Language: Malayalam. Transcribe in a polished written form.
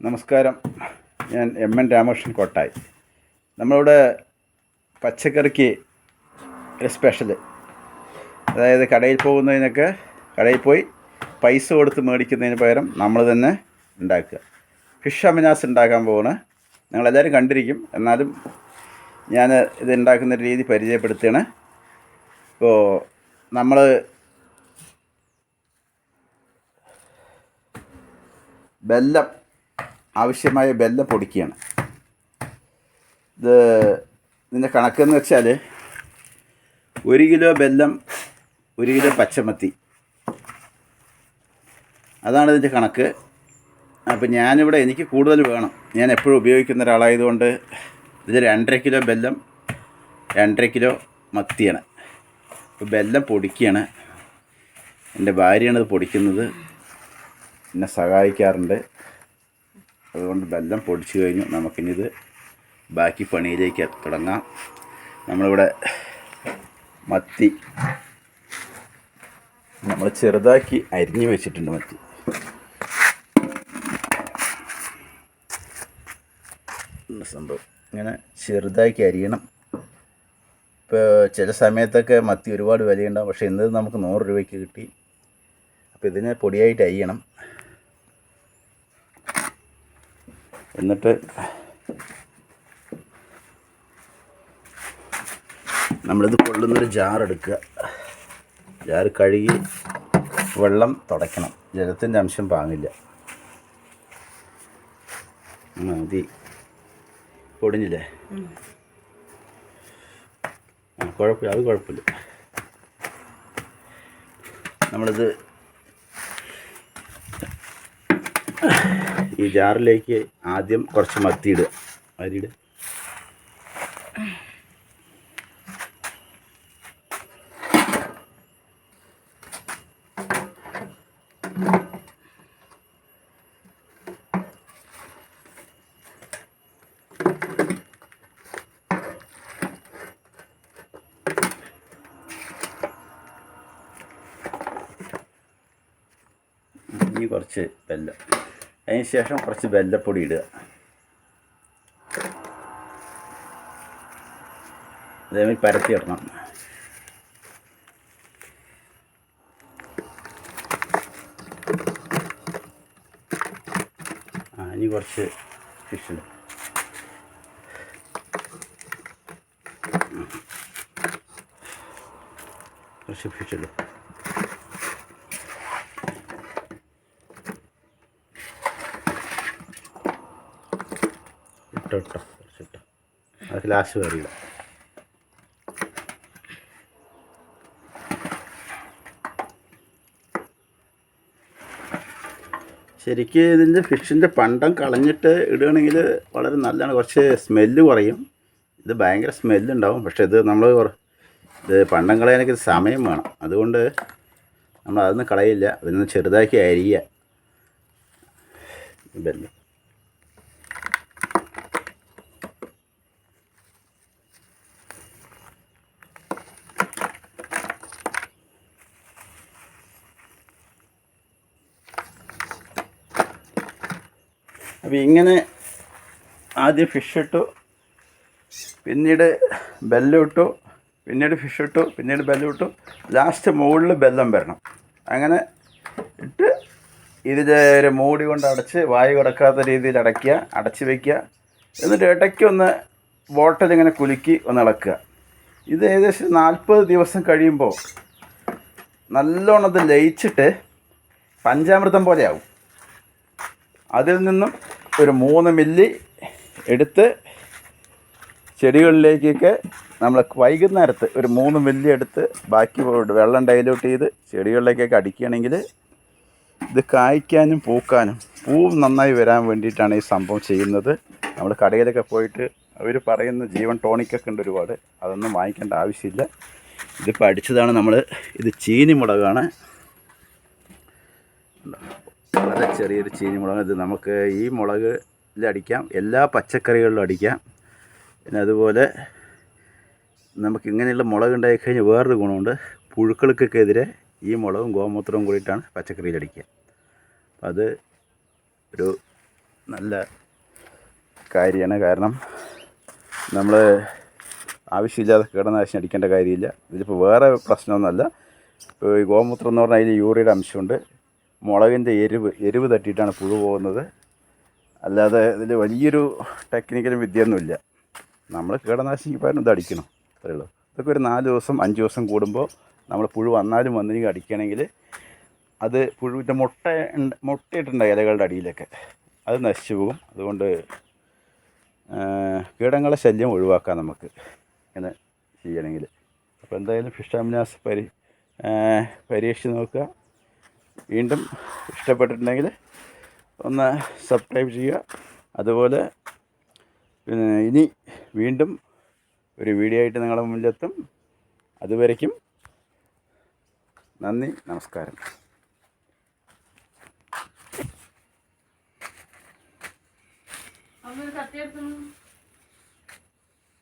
നമസ്കാരം. ഞാൻ എം രാമകൃഷ്ണൻ കോട്ടായി. നമ്മളിവിടെ പച്ചക്കറിക്ക് ഒരു സ്പെഷ്യൽ, അതായത് കടയിൽ പോയി പൈസ കൊടുത്ത് മേടിക്കുന്നതിന് പകരം നമ്മൾ തന്നെ ഉണ്ടാക്കുക. ഫിഷ് അമിനാസ് ഉണ്ടാക്കാൻ പോവാണ്. നിങ്ങളെല്ലാവരും കണ്ടിരിക്കും, എന്നാലും ഞാൻ ഇത് ഉണ്ടാക്കുന്ന രീതി പരിചയപ്പെടുത്തുകയാണ്. ഇപ്പോൾ നമ്മൾ ആവശ്യമായ ബെല്ലം പൊടിക്കുകയാണ്. ഇതിൻ്റെ കണക്കെന്ന് വെച്ചാൽ 1 കിലോ ബെല്ലം, 1 കിലോ പച്ചമത്തി, അതാണ് ഇതിൻ്റെ കണക്ക്. അപ്പോൾ ഞാനിവിടെ എനിക്ക് കൂടുതൽ വേണം, ഞാൻ എപ്പോഴും ഉപയോഗിക്കുന്ന ഒരാളായതുകൊണ്ട് ഇതിൽ 2.5 കിലോ ബെല്ലം, 2.5 കിലോ മത്തിയാണ്. അപ്പോൾ ബെല്ലം പൊടിക്കുകയാണ്. എൻ്റെ ഭാര്യയാണിത് പൊടിക്കുന്നത്, എന്നെ സഹായിക്കാറുണ്ട്. അതുകൊണ്ട് ബെല്ലം പൊടിച്ചു കഴിഞ്ഞു. നമുക്കിനിത് ബാക്കി പണിയിലേക്ക് തുടങ്ങാം. നമ്മളിവിടെ മത്തി നമ്മൾ ചെറുതാക്കി അരിഞ്ഞു വെച്ചിട്ടുണ്ട്. മത്തി സംഭവം ഇങ്ങനെ ചെറുതാക്കി അരിയണം. ഇപ്പോൾ ചില സമയത്തൊക്കെ മത്തി ഒരുപാട് വിലയുണ്ടാകും, പക്ഷേ ഇന്നത് നമുക്ക് 100 രൂപയ്ക്ക് കിട്ടി. അപ്പോൾ ഇതിനെ പൊടിയായിട്ട് അരിയണം. എന്നിട്ട് നമ്മളിത് കൊള്ളുന്നൊരു ജാറെടുക്കുക. ജാറ് കഴുകി വെള്ളം തുടയ്ക്കണം, ജലത്തിൻ്റെ അംശം പാങ്ങില്ല. മതി, പൊടിഞ്ഞില്ലേ? കുഴപ്പമില്ല, അത് കുഴപ്പമില്ല. നമ്മളിത് ഈ ജാറിലേക്ക് ആദ്യം കുറച്ച് മത്തി ഇടുക. അരിയിടുക. ഇനി കുറച്ച് വെല്ലം, അതിന് ശേഷം കുറച്ച് വെല്ലപ്പൊടി ഇടുക. അതേമാതിരി പരത്തി ഇടണം. ഇനി കുറച്ച് ഫിഷ് ഇടും. കുറച്ച് ഫിഷ് ഇടും. ഇട്ടോ അത് ലാസ്റ്റ് കറിയില്ല. ശരിക്കും ഇതിൻ്റെ ഫിഷിൻ്റെ പണ്ടം കളഞ്ഞിട്ട് ഇടുകയാണെങ്കിൽ വളരെ നല്ലതാണ്. കുറച്ച് സ്മെല്ല് കുറയും. ഇത് ഭയങ്കര സ്മെല്ലുണ്ടാവും, പക്ഷേ ഇത് പണ്ടം കളയാനൊക്കെ സമയം വേണം. അതുകൊണ്ട് നമ്മൾ അതൊന്നും കളയില്ല. അതിനൊന്ന് ചെറുതാക്കി അരിയുക. ബെല്ലം അപ്പോൾ ഇങ്ങനെ ആദ്യം ഫിഷ് ഇട്ടു, പിന്നീട് ബെല്ലം ഇട്ടു, പിന്നീട് ഫിഷ് ഇട്ടു, പിന്നീട് ബെല്ലം ഇട്ടു, ലാസ്റ്റ് മുകളിൽ ബെല്ലം വരണം. അങ്ങനെ ഇട്ട് ഇതിൻ്റെ ഒരു മൂടി കൊണ്ട് അടച്ച്, വായു കിടക്കാത്ത രീതിയിൽ അടച്ച് വയ്ക്കുക. എന്നിട്ട് ഇടയ്ക്കൊന്ന് ബോട്ടിലിങ്ങനെ കുലുക്കി ഒന്ന് ഇളക്കുക. ഇത് ഏകദേശം 40 ദിവസം കഴിയുമ്പോൾ നല്ലോണം ഇത് ലയിച്ചിട്ട് പഞ്ചാമൃതം പോലെ ആവും. അതിൽ നിന്നും ഒരു 3 മില്ലി എടുത്ത് ചെടികളിലേക്കൊക്കെ നമ്മൾ വൈകുന്നേരത്ത് ഒരു 3 മില്ലി എടുത്ത് ബാക്കി വെള്ളം ഡൈല്യൂട്ട് ചെയ്ത് ചെടികളിലേക്കൊക്കെ അടിക്കുകയാണെങ്കിൽ ഇത് കായ്ക്കാനും പൂക്കാനും, പൂവ് നന്നായി വരാൻ വേണ്ടിയിട്ടാണ് ഈ സംഭവം ചെയ്യുന്നത്. നമ്മൾ കടയിലൊക്കെ പോയിട്ട് അവർ പറയുന്ന ജീവൻ ടോണിക്കൊക്കെ ഉണ്ട് ഒരുപാട്, അതൊന്നും വാങ്ങിക്കേണ്ട ആവശ്യമില്ല. ഇതിപ്പോൾ അടിച്ചതാണ് നമ്മൾ. ഇത് ചീനി മുളകാണ്, വളരെ ചെറിയൊരു ചീനി മുളക്. ഇത് നമുക്ക് ഈ മുളകിലടിക്കാം, എല്ലാ പച്ചക്കറികളിലും അടിക്കാം. പിന്നെ അതുപോലെ നമുക്ക് ഇങ്ങനെയുള്ള മുളക് ഉണ്ടായിക്കഴിഞ്ഞാൽ വേറൊരു ഗുണമുണ്ട്. പുഴുക്കൾക്കൊക്കെതിരെ ഈ മുളകും ഗോമൂത്രവും കൂടിയിട്ടാണ് പച്ചക്കറിയിലടിക്കുക. അത് ഒരു നല്ല കാര്യമാണ്. കാരണം നമ്മൾ ആവശ്യമില്ലാതെ കീടനാശിനി അടിക്കേണ്ട കാര്യമില്ല. ഇതിലിപ്പോൾ വേറെ പ്രശ്നമൊന്നുമല്ല. ഇപ്പോൾ ഈ ഗോമൂത്രം എന്ന് പറഞ്ഞാൽ അതിൽ യൂറിയയുടെ അംശമുണ്ട്. മുളകിൻ്റെ എരിവ് തട്ടിയിട്ടാണ് പുഴു പോകുന്നത്. അല്ലാതെ ഇതിൽ വലിയൊരു ടെക്നിക്കലും വിദ്യയൊന്നുമില്ല. നമ്മൾ കീടനാശിനിക്ക് പകരം ഇത് അടിക്കണം, അത്രയേ ഉള്ളൂ. ഇതൊക്കെ ഒരു 4 ദിവസം 5 ദിവസം കൂടുമ്പോൾ നമ്മൾ പുഴു വന്നാലും വന്നില്ലെങ്കിൽ അടിക്കുകയാണെങ്കിൽ അത് പുഴുവിൻ്റെ മുട്ടയിട്ടുണ്ടായി ഇലകളുടെ അടിയിലൊക്കെ, അത് നശിച്ചു പോകും. അതുകൊണ്ട് കീടങ്ങളെ ശല്യം ഒഴിവാക്കാം നമുക്ക് ഇങ്ങനെ ചെയ്യണമെങ്കിൽ. അപ്പോൾ എന്തായാലും ഫിഷ് അമിനാസ് പരീക്ഷിച്ച് നോക്കുക. വീണ്ടും ഇഷ്ടപ്പെട്ടിട്ടുണ്ടെങ്കിൽ ഒന്ന് സബ്സ്ക്രൈബ് ചെയ്യുക. അതുപോലെ ഇനി വീണ്ടും ഒരു വീഡിയോ ആയിട്ട് നിങ്ങളുടെ മുന്നിലെത്തും. അതുവരയ്ക്കും നന്ദി, നമസ്കാരം. അവര് കത്തിയെടുക്കുന്നു.